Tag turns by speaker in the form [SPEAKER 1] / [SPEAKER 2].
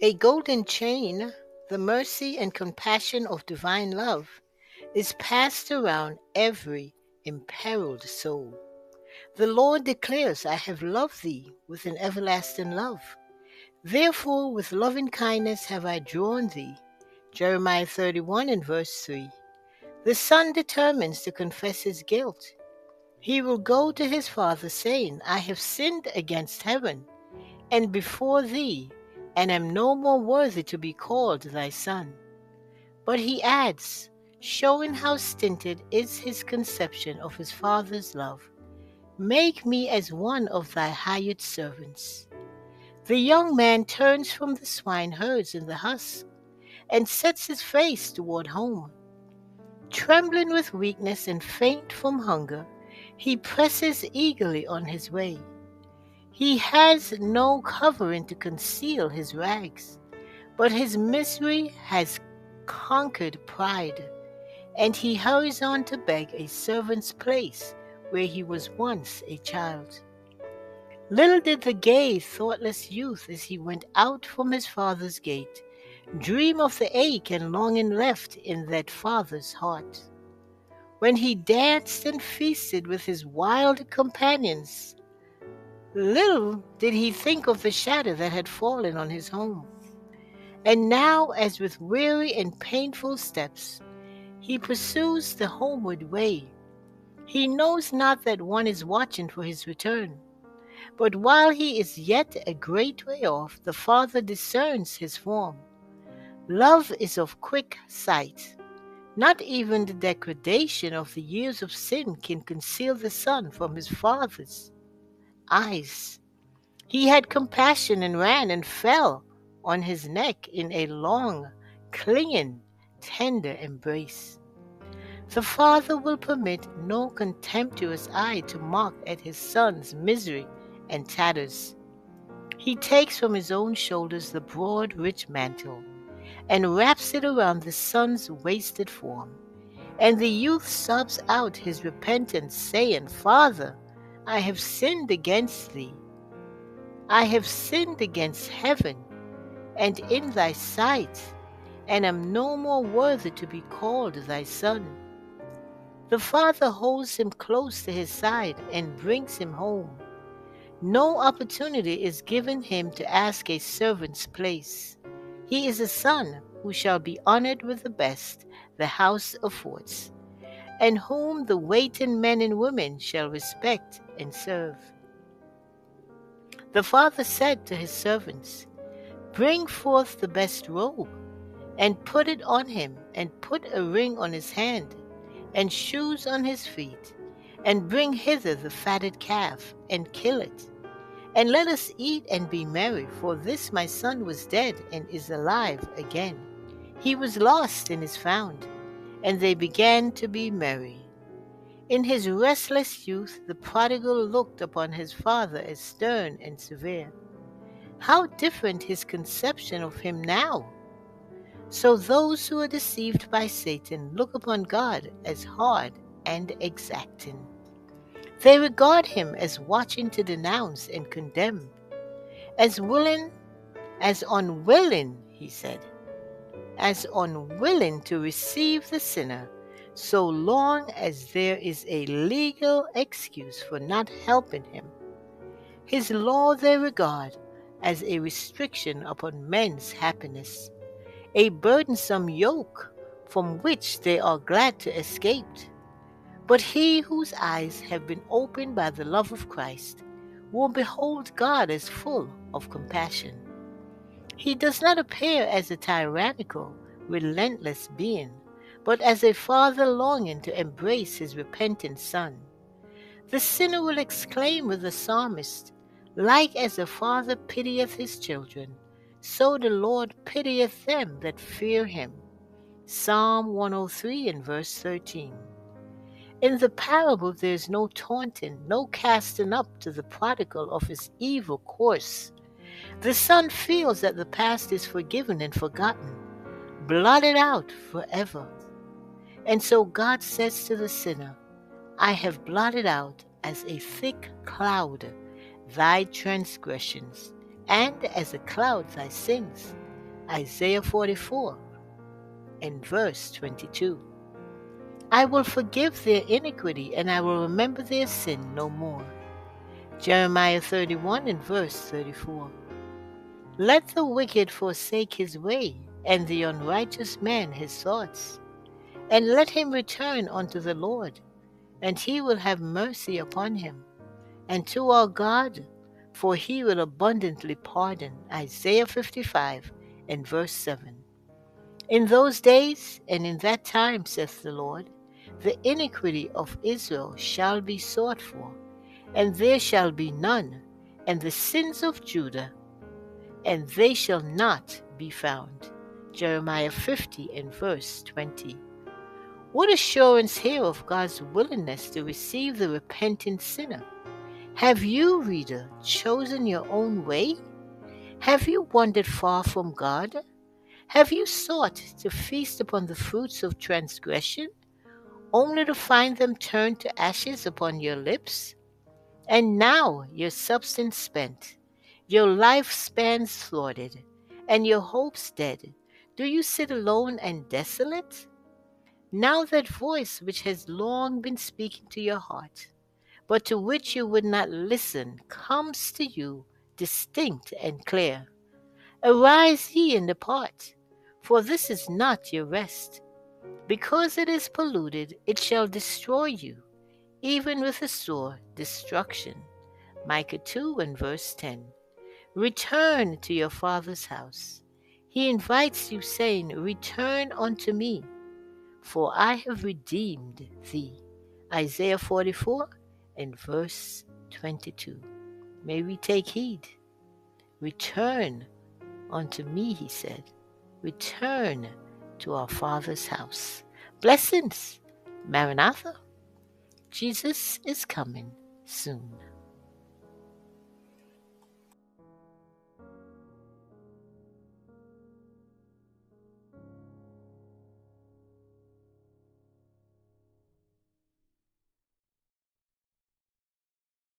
[SPEAKER 1] A golden chain, the mercy and compassion of divine love, is passed around every imperiled soul. The Lord declares, I have loved thee with an everlasting love. Therefore, with loving kindness have I drawn thee. Jeremiah 31 and verse 3. The son determines to confess his guilt. He will go to his father saying, I have sinned against heaven and before thee, and am no more worthy to be called thy son. But he adds, showing how stinted is his conception of his father's love, make me as one of thy hired servants. The young man turns from the swineherds in the husk and sets his face toward home. Trembling with weakness and faint from hunger, he presses eagerly on his way. He has no covering to conceal his rags, but his misery has conquered pride, and he hurries on to beg a servant's place where he was once a child. Little did the gay, thoughtless youth, as he went out from his father's gate, dream of the ache and longing left in that father's heart. When he danced and feasted with his wild companions, little did he think of the shadow that had fallen on his home. And now, as with weary and painful steps, he pursues the homeward way, he knows not that one is watching for his return. But while he is yet a great way off, the Father discerns his form. Love is of quick sight. Not even the degradation of the years of sin can conceal the Son from his Father's eyes. He had compassion and ran and fell on his neck in a long, clinging, tender embrace. The Father will permit no contemptuous eye to mock at his Son's misery and tatters. He takes from his own shoulders the broad, rich mantle and wraps it around the Son's wasted form. And the youth sobs out his repentance, saying, Father, I have sinned against thee. I have sinned against heaven and in thy sight, and am no more worthy to be called thy son. The Father holds him close to his side and brings him home. No opportunity is given him to ask a servant's place. He is a son who shall be honored with the best the house affords, and whom the waiting men and women shall respect and serve. The Father said to his servants, Bring forth the best robe, and put it on him, and put a ring on his hand, and shoes on his feet, and bring hither the fatted calf, and kill it. And let us eat and be merry, for this my son was dead, and is alive again. He was lost and is found. And they began to be merry. In his restless youth, the prodigal looked upon his father as stern and severe. How different his conception of him now! So those who are deceived by Satan look upon God as hard and exacting. They regard him as watching to denounce and condemn, as unwilling, he said, as unwilling to receive the sinner, so long as there is a legal excuse for not helping him. His law they regard as a restriction upon men's happiness, a burdensome yoke from which they are glad to escape. But he whose eyes have been opened by the love of Christ will behold God as full of compassion. He does not appear as a tyrannical, relentless being, but as a father longing to embrace his repentant son. The sinner will exclaim with the psalmist, Like as a father pitieth his children, so the Lord pitieth them that fear him. Psalm 103 and verse 13. In the parable there is no taunting, no casting up to the prodigal of his evil course. The son feels that the past is forgiven and forgotten, blotted out forever. And so God says to the sinner, I have blotted out as a thick cloud thy transgressions, and as a cloud thy sins. Isaiah 44 and verse 22. I will forgive their iniquity, and I will remember their sin no more. Jeremiah 31 and verse 34. Let the wicked forsake his way, and the unrighteous man his thoughts. And let him return unto the Lord, and he will have mercy upon him, and to our God, for he will abundantly pardon. Isaiah 55 and verse 7. In those days and in that time, saith the Lord, the iniquity of Israel shall be sought for, and there shall be none, and the sins of Judah, and they shall not be found. Jeremiah 50 and verse 20. What assurance here of God's willingness to receive the repentant sinner? Have you, reader, chosen your own way? Have you wandered far from God? Have you sought to feast upon the fruits of transgression, only to find them turned to ashes upon your lips? And now your substance spent, your lifespan thwarted, and your hopes dead, do you sit alone and desolate? Now that voice which has long been speaking to your heart, but to which you would not listen, comes to you distinct and clear. Arise ye and depart, for this is not your rest. Because it is polluted, it shall destroy you, even with a sore destruction. Micah 2 and verse 10. Return to your father's house. He invites you, saying, Return unto me, for I have redeemed thee. Isaiah 44 and verse 22. May we take heed. Return unto me, he said. Return to our Father's house. Blessings, Maranatha. Jesus is coming soon.